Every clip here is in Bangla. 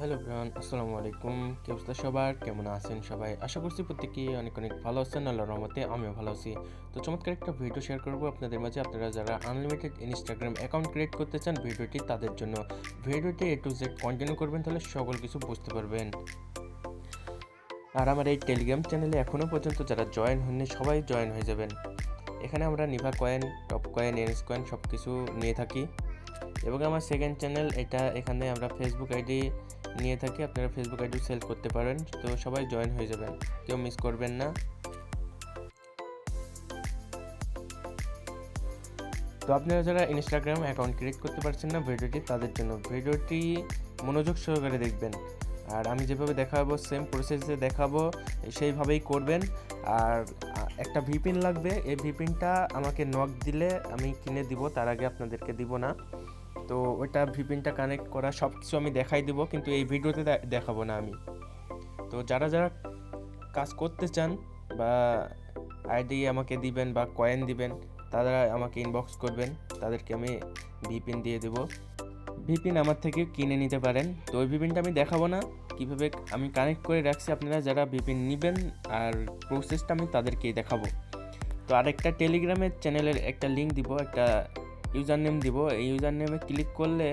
হ্যালো এভরিওয়ান, আসসালামু আলাইকুম। কি অবস্থা সবার? কেমন আছেন সবাই? আশা করছি প্রত্যেকেই অনেক অনেক ভালো আছেন। আল্লাহর রহমতে আমিও ভালো আছি। তো চমৎকার একটা ভিডিও শেয়ার করব আপনাদের মাঝে। আপনারা যারা আনলিমিটেড ইনস্টাগ্রাম অ্যাকাউন্ট ক্রিয়েট করতে চান, ভিডিওটি তাদের জন্য। ভিডিওটি A to Z কন্টিনিউ করবেন, তাহলে সকল কিছু বুঝতে পারবেন। আর আমার এই টেলিগ্রাম চ্যানেলে এখনও পর্যন্ত যারা জয়েন হননি, সবাই জয়েন হয়ে যাবেন। এখানে আমরা Niva coin, top coin, NS coin সব কিছু নিয়ে থাকি। এবং আমার সেকেন্ড চ্যানেল এটা, এখানে আমরা ফেসবুক আইডি নিয়ে থাকি। আপনারা ফেসবুক আইডিও সেল করতে পারেন। তো সবাই জয়েন হয়ে যাবেন, কেউ মিস করবেন না। তো আপনারা যারা ইনস্টাগ্রাম অ্যাকাউন্ট ক্রিয়েট করতে পারছেন না, ভিডিওটি তাদের জন্য। ভিডিওটি মনোযোগ সহকারে দেখবেন, আর আমি যেভাবে দেখাবো সেম প্রসেসে দেখাবো, সেইভাবেই করবেন। আর একটা ভিপিন লাগবে, এই ভিপিনটা আমাকে নক দিলে আমি কিনে দিব, তার আগে আপনাদেরকে দিব না। তো ওইটা ভিপিনটা কানেক্ট করা সব কিছু আমি দেখাই দিব, কিন্তু এই ভিডিওতে দেখাবো না আমি। তো যারা যারা কাজ করতে চান বা আইডি আমাকে দিবেন বা কয়েন দিবেন, তারা আমাকে ইনবক্স করবেন, তাদেরকে আমি ভিপিন দিয়ে দেব। ভিপিন আমার থেকে কিনে নিতে পারেন। তো ওই ভিপিনটা আমি দেখাবো না, কীভাবে আমি কানেক্ট করে রাখছি। আপনারা যারা ভিপিন নেবেন আর প্রসেসটা আমি তাদেরকেই দেখাবো। তো আরেকটা টেলিগ্রামের চ্যানেলের একটা লিঙ্ক দিব, একটা ইউজার নেম দিব। এই ইউজার নেমে ক্লিক করলে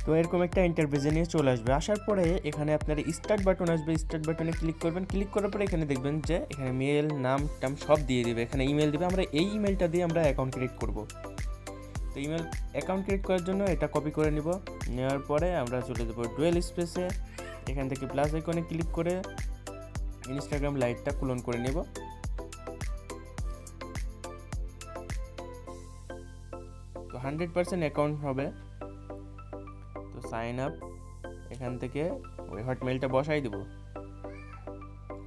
তো এরকম একটা ইন্টারফেসে নিয়ে চলে আসবে। আসার পরে এখানে আপনার স্টার্ট বাটন আসবে, স্টার্ট বাটনে ক্লিক করবেন। ক্লিক করার পরে এখানে দেখবেন যে এখানে মেল, নাম টাম সব দিয়ে দিবে। এখানে ইমেল দিবে, আমরা এই ইমেলটা দিয়ে আমরা অ্যাকাউন্ট ক্রিয়েট করব। তো ইমেল অ্যাকাউন্ট ক্রিয়েট করার জন্য এটা কপি করে নিব। নেওয়ার পরে আমরা চলে যাবো ডুয়েল স্পেসে। এখান থেকে প্লাস আইকনে ক্লিক করে ইনস্টাগ্রাম লাইটটা ক্লোন করে নেব। তো 100% অ্যাকাউন্ট হবে। তো সাইন আপ, এখান থেকে ওই হটমেলটা বসাই দেবো।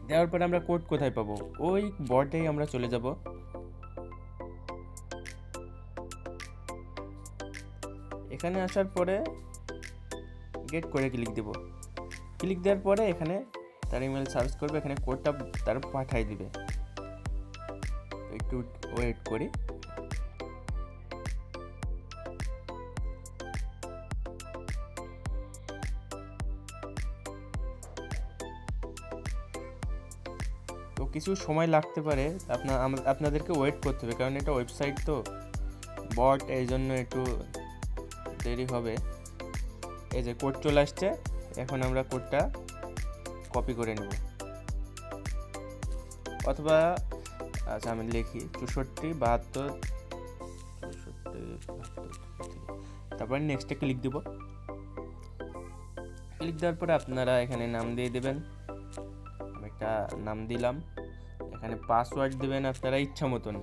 দেওয়ার পরে আমরা কোড কোথায় পাবো? ওই বটেই আমরা চলে যাব। এখানে আসার পরে গেট করে ক্লিক দেব। ক্লিক দেওয়ার পরে এখানে তার ইমেল সার্চ করবে, এখানে কোডটা তার পাঠাই দিবে। একটু ওয়েট করি। তো কিছু সময় লাগতে পারে, আপনাদেরকে ওয়েট করতে হবে, কারণ এটা ওয়েবসাইট তো বট, এই জন্য একটু দেরি হবে। এই যে কোড চলে আসছে, এখন আমরা কোডটা কপি করে নেব। অথবা আচ্ছা আমি লিখি 64 72 তারপরে নেক্সটে ক্লিক দিব। ক্লিক দেওয়ার পরে আপনারা এখানে নাম দিয়ে দেবেন। আমি একটা নাম দিলাম। এখানে পাসওয়ার্ড দেবেন আপনারা ইচ্ছা মতন।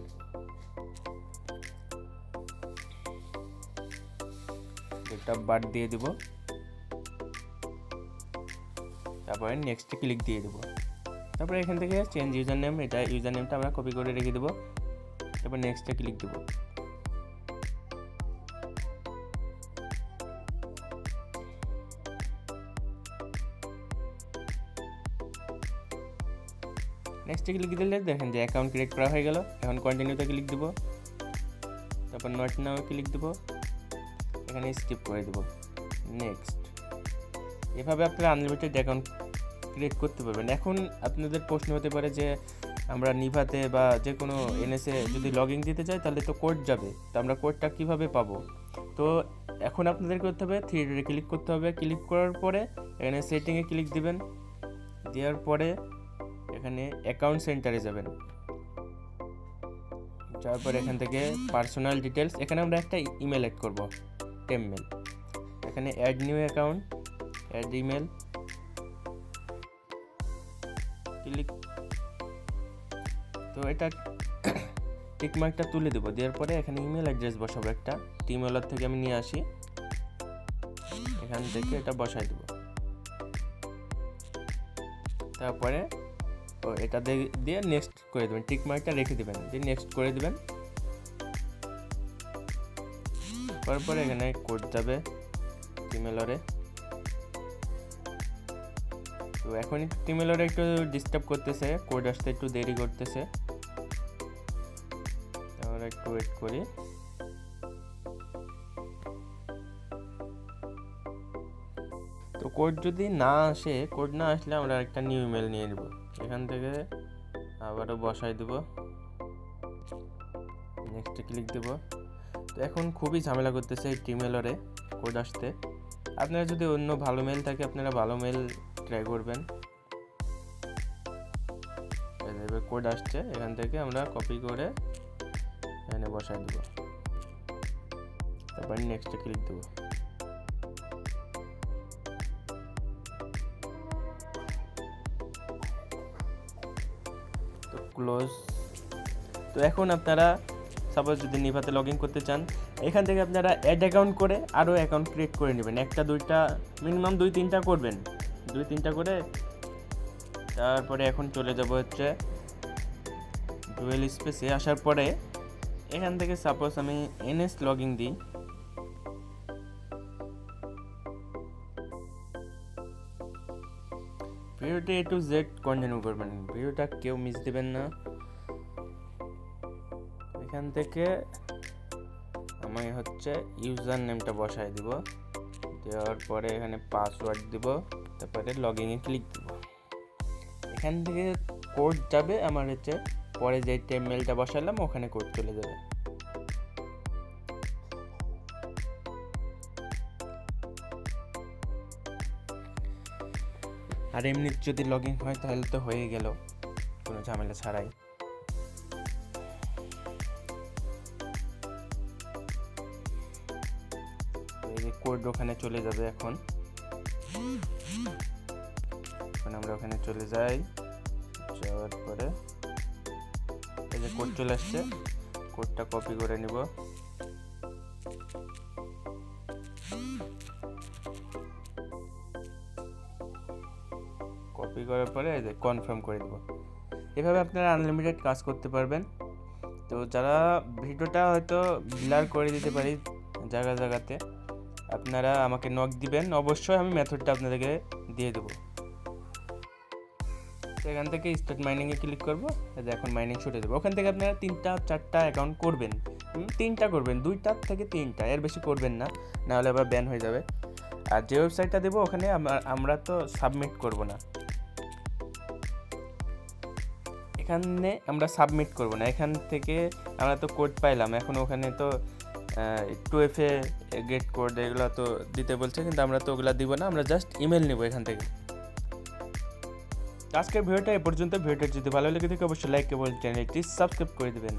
ডেট অফ বার্থ দিয়ে দিব। তারপরে নেক্সটে ক্লিক দিয়ে দেবো। তারপরে এখান থেকে চেঞ্জ ইউজার নেম, এটা ইউজার নেমটা আমরা কপি করে রেখে দেবো। তারপর নেক্সটে ক্লিক দেবো। নেক্সটে ক্লিক দিলে দেখেন যে অ্যাকাউন্ট ক্রিয়েট করা হয়ে গেল। এখন কন্টিনিউতে ক্লিক দেবো। তারপর নট নাও ক্লিক দেবো। এখানে স্কিপ করে দেবো, নেক্সট। এভাবে আপনারা আনলিমিটেড অ্যাকাউন্ট ক্রিয়েট করতে পারবেন। এখন আপনাদের প্রশ্ন হতে পারে যে আমরা নিভাতে বা যে কোনো এনএসে যদি লগ ইন দিতে চাই, তাহলে তো কোড যাবে, তো আমরা কোডটা কীভাবে পাবো? তো এখন আপনাদের করতে হবে থ্রি ডটে ক্লিক করতে হবে। ক্লিক করার পরে এখানে সেটিংয়ে ক্লিক দিবেন। দেওয়ার পরে এখানে অ্যাকাউন্ট সেন্টারে যাবেন। যাওয়ার পরে এখান থেকে পার্সোনাল ডিটেলস, এখানে আমরা একটা ইমেল অ্যাড করবো, টেমমেল। এখানে add new account, add email click. তো এটা টিকমার্কটা তুলে দেবো। দেওয়ার পরে এখানে ইমেল অ্যাড্রেস বসাবো একটা। টিমেলার থেকে আমি নিয়ে আসি, এখান থেকে এটা বসাই দেবো। তারপরে এটা দিয়ে নেক্সট করে দেবেন, টিকমার্কটা রেখে দেবেন, দিয়ে নেক্সট করে দেবেন। তারপরে এখানে কোড যাবে টিমেলরে। তো এখন একটু টিমেলরে একটু ডিস্টার্ব করতেছে, কোড আসতে একটু দেরি করতেছে। আমরা একটু ওয়েট করি। তো কোড যদি না আসে, কোড না আসলে আমরা একটা নিউ ইমেল নিয়ে নেব, এখান থেকে আবারও বসাই দেব, নেক্সটে ক্লিক দেব। তো এখন খুবই ঝামেলা করতেছে এই টিমেলরে কোড আসতে। আপনারা যদি অন্য ভালো মেল থাকে আপনারা ভালো মেল ট্রাই করবেন। এবার কোড আসছে, এখান থেকে আমরা কপি করে এখানে বসাই দেব, তারপর নেক্সটে ক্লিক দেব। তো ক্লোজ। তো এখন আপনারা সাপোজ যদি নিভাতে লগ ইন করতে চান, এখান থেকে আপনারা অ্যাড অ্যাকাউন্ট করে আরও অ্যাকাউন্ট ক্রিয়েট করে নেবেন, একটা দুইটা মিনিমাম 2-3টা করবেন, 2-3টা করে। তারপরে এখন চলে যাব হচ্ছে ডুয়েল স্পেসে। আসার পরে এখান থেকে সাপোজ আমি এনএস লগ ইন দিই, ভিডিওটা A to Z কন্টিনিউ করবেন, ভিডিওটা কেউ মিস দেবেন না। এখান থেকে আমি হচ্ছে ইউজার নেমটা বসাই দিব, দেওয়ার পরে এখানে পাসওয়ার্ড দিব, তারপরে লগ ইনে ক্লিক দিব। এখান থেকে কোড যাবে আমার হচ্ছে পরে যে মেলটা বসালাম ওখানে কোড চলে যাবে। আর এমনি যদি লগ ইন হয় তাহলে তো হয়ে গেল কোনো ঝামেলা ছাড়াই। কোড ওখানে চলে যাবে। এখন আমরা ওখানে চলে যাই, যাওয়ার পরে এই যে কোড চলে আসছে, কোডটা কপি করে নিব, কপি করার পরে এই যে কনফার্ম করে দেব। এভাবে আপনারা আনলিমিটেড কাজ করতে পারবেন। তো যারা ভিডিওটা হয়তো ব্লার করে দিতে পারি জায়গাতে, আপনারা আমাকে নক দিবেন, অবশ্যই আমি মেথডটা আপনাদেরকে দিয়ে দেবো। তো এখান থেকে স্টার্ট মাইনিংয়ে ক্লিক করবো, এখন মাইনিং শুরু দেবো। ওখান থেকে আপনারা 3-4টা অ্যাকাউন্ট করবেন, 3টা করবেন, 2টা থেকে 3টা, এর বেশি করবেন না, নাহলে আবার ব্যান হয়ে যাবে। আর যে ওয়েবসাইটটা দেবো ওখানে আমরা তো সাবমিট করব না, এখানে আমরা সাবমিট করব না। এখান থেকে আমরা তো কোড পাইলাম, এখন ওখানে তো 2FA গেট কোড এগুলো তো দিতে বলছে, কিন্তু আমরা তো ওগুলো দিব না, আমরা জাস্ট ইমেল নেব এখান থেকে। আজকের ভিডিওটা এ পর্যন্ত। ভিডিওটা যদি ভালো লেগে থাকে অবশ্যই লাইক এবং চ্যানেলটি সাবস্ক্রাইব করে দেবেন।